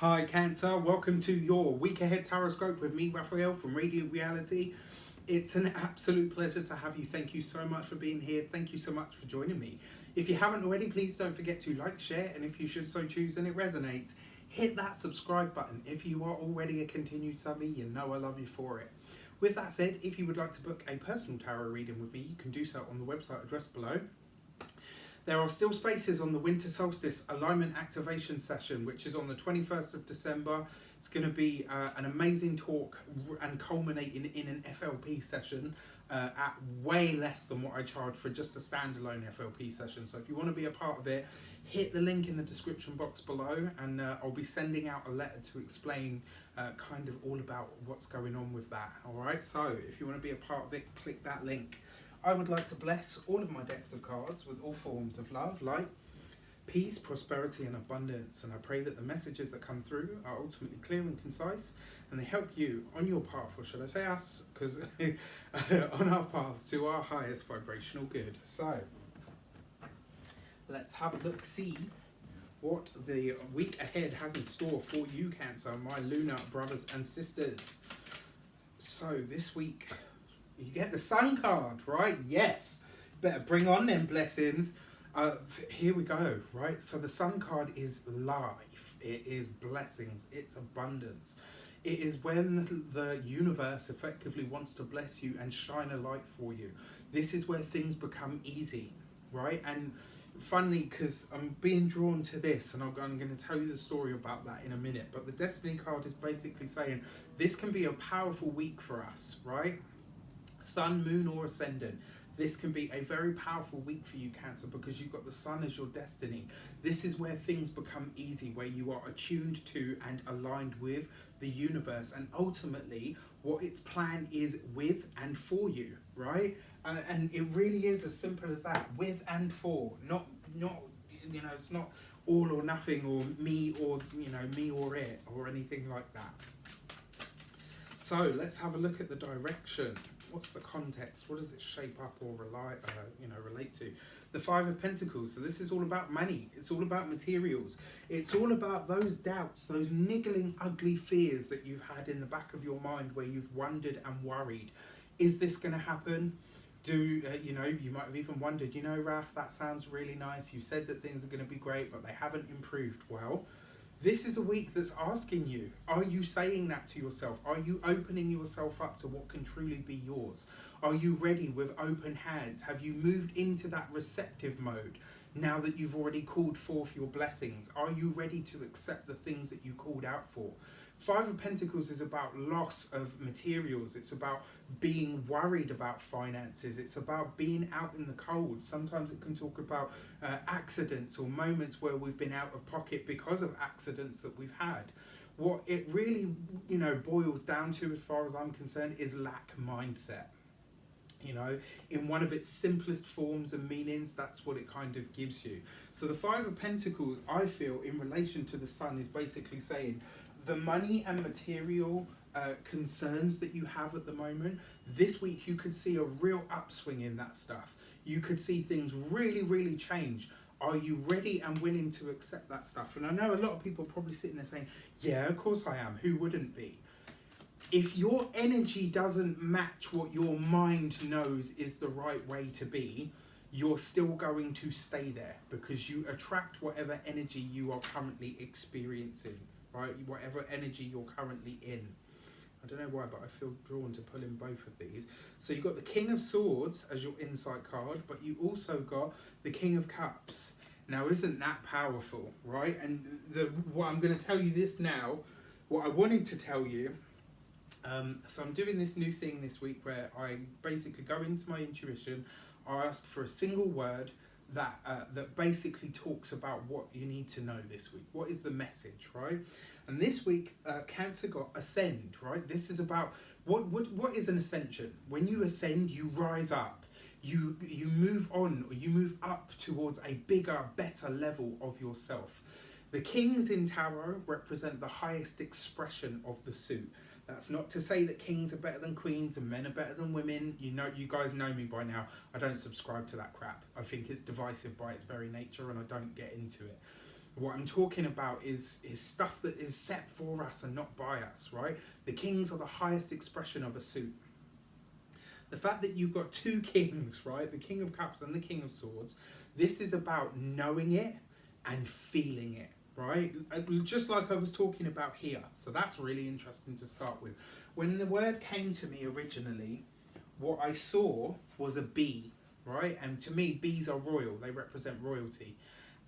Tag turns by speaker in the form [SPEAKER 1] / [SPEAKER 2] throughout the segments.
[SPEAKER 1] Hi Cancer, welcome to your week ahead tarot with me, Raphael from Reydiant Reality. It's an absolute pleasure to have you. Thank you so much for being here. Thank you so much for joining me. If you haven't already, please don't forget to like, share, and if you should so choose and it resonates, hit that subscribe button. If you are already a continued subby, you know I love you for it. With that said, if you would like to book a personal tarot reading with me, you can do so on the website address below. There are still spaces on the Winter Solstice Alignment Activation Session, which is on the 21st of December. It's going to be an amazing talk and culminating in an FLP session at way less than what I charge for just a standalone FLP session. So if you want to be a part of it, hit the link in the description box below, and I'll be sending out a letter to explain kind of all about what's going on with that. Alright, so if you want to be a part of it, click that link. I would like to bless all of my decks of cards with all forms of love, light, peace, prosperity and abundance. And I pray that the messages that come through are ultimately clear and concise, and they help you on your path, or should I say us, because on our paths to our highest vibrational good. So let's have a look, see what the week ahead has in store for you, Cancer, my lunar brothers and sisters. So this week, you get the Sun card, right? Yes. Better bring on them blessings. Here we go, right? So the Sun card is life. It is blessings. It's abundance. It is when the universe effectively wants to bless you and shine a light for you. This is where things become easy, right? And funnily, because I'm being drawn to this, and I'm going to tell you the story about that in a minute, but the Destiny card is basically saying this can be a powerful week for us, right? Sun, moon or ascendant. This can be a very powerful week for you, Cancer, because you've got the Sun as your destiny. This is where things become easy, where you are attuned to and aligned with the universe and ultimately what its plan is with and for you, right? And it really is as simple as that, with and for, not it's not all or nothing or me or me or it or anything like that. So let's have a look at the direction. What's the context? What does it shape up or relate to? The Five of Pentacles. So this is all about money. It's all about materials. It's all about those doubts, those niggling, ugly fears that you've had in the back of your mind where you've wondered and worried. Is this going to happen? You might have even wondered, Raph, that sounds really nice. You said that things are going to be great, but they haven't improved. Well, this is a week that's asking you, are you saying that to yourself? Are you opening yourself up to what can truly be yours? Are you ready with open hands? Have you moved into that receptive mode now that you've already called forth your blessings? Are you ready to accept the things that you called out for? Five of Pentacles is about loss of materials. It's about being worried about finances. It's about being out in the cold. Sometimes it can talk about accidents or moments where we've been out of pocket because of accidents that we've had. What it really, boils down to, as far as I'm concerned, is lack mindset. In one of its simplest forms and meanings, that's what it kind of gives you. So the Five of Pentacles, I feel, in relation to the Sun, is basically saying the money and material concerns that you have at the moment, this week you could see a real upswing in that stuff. You could see things really, really change. Are you ready and willing to accept that stuff? And I know a lot of people are probably sitting there saying, yeah, of course I am. Who wouldn't be? If your energy doesn't match what your mind knows is the right way to be, you're still going to stay there because you attract whatever energy you are currently experiencing, right? Whatever energy you're currently in. I don't know why, but I feel drawn to pull in both of these. So you've got the King of Swords as your insight card, but you also got the King of Cups. Now, isn't that powerful, right? And what I'm going to tell you this now, what I wanted to tell you. So I'm doing this new thing this week where I basically go into my intuition. I ask for a single word that basically talks about what you need to know this week. What is the message, right? And this week, Cancer got ascend, right? This is about what is an ascension? When you ascend, you rise up. You move on, or you move up towards a bigger, better level of yourself. The kings in tarot represent the highest expression of the suit. That's not to say that kings are better than queens and men are better than women. You guys know me by now. I don't subscribe to that crap. I think it's divisive by its very nature and I don't get into it. What I'm talking about is stuff that is set for us and not by us, right? The kings are the highest expression of a suit. The fact that you've got two kings, right? The King of Cups and the King of Swords, this is about knowing it and feeling it, right? Just like I was talking about here. So that's really interesting to start with. When the word came to me originally, what I saw was a bee, right? And to me, bees are royal. They represent royalty.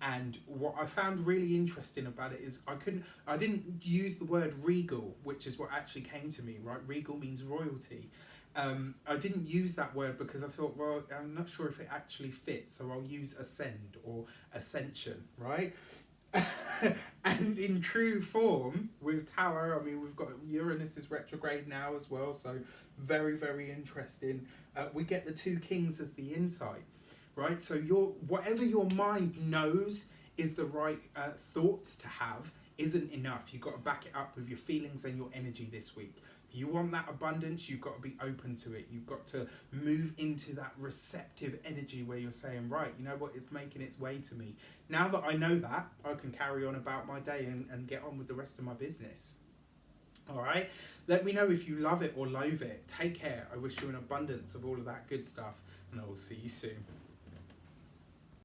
[SPEAKER 1] And what I found really interesting about it is I didn't use the word regal, which is what actually came to me, right? Regal means royalty. I didn't use that word because I thought, well, I'm not sure if it actually fits, so I'll use ascend or ascension, right? And in true form with Tower, I mean, we've got Uranus is retrograde now as well, so very, very interesting. We get the two kings as the insight, right? So whatever your mind knows is the right thoughts to have isn't enough. You've got to back it up with your feelings and your energy this week. If you want that abundance, you've got to be open to it. You've got to move into that receptive energy where you're saying, right, you know what, it's making its way to me. Now that I know that, I can carry on about my day and get on with the rest of my business. All right, let me know if you love it or loathe it. Take care. I wish you an abundance of all of that good stuff, and I will see you soon.